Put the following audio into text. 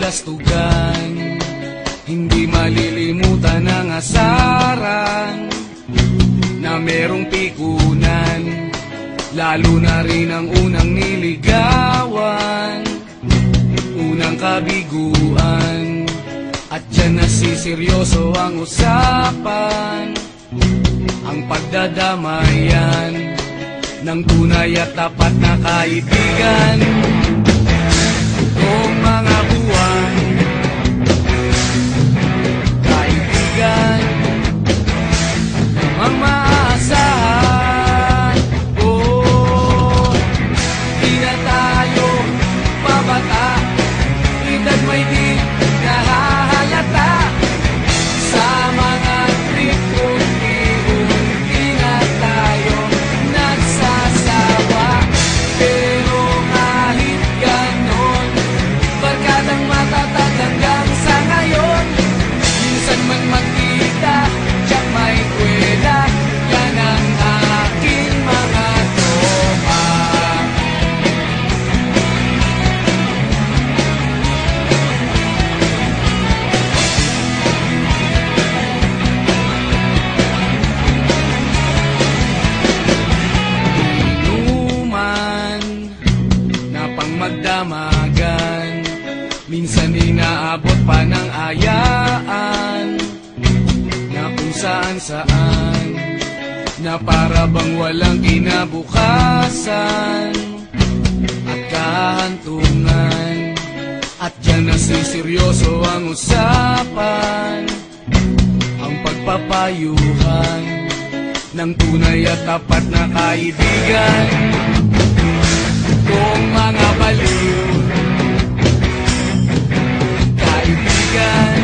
kastugan, hindi malilimutan ang asaran na merong pikunan, lalo na rin ang unang niligawan, unang kabiguan. At dyan nasiseryoso ang usapan, ang pagdadamayan ng tunay at tapat na kaibigan. Kung mga buwan, kaibigan, namang maasahan. Oh, di na tayo pabata, edad may di nahahalata. Sa mga trip unti-unti na tayo nagsasawa. Pero kahit ganon, barkadang matatag hanggang sa ngayon. Minsan man magkita, tiyak may kwela, yan ang aking mga tropa. Inuman na pang magdamagan, minsan inaabot pa ng ayaan, na kung saan-saan, na para bang walang kinabukasan at kahantungan. At dyan nasiseryoso ang usapan, ang pagpapayuhan ng tunay at tapat na kaibigan. Kung mga baliw, kaibigan,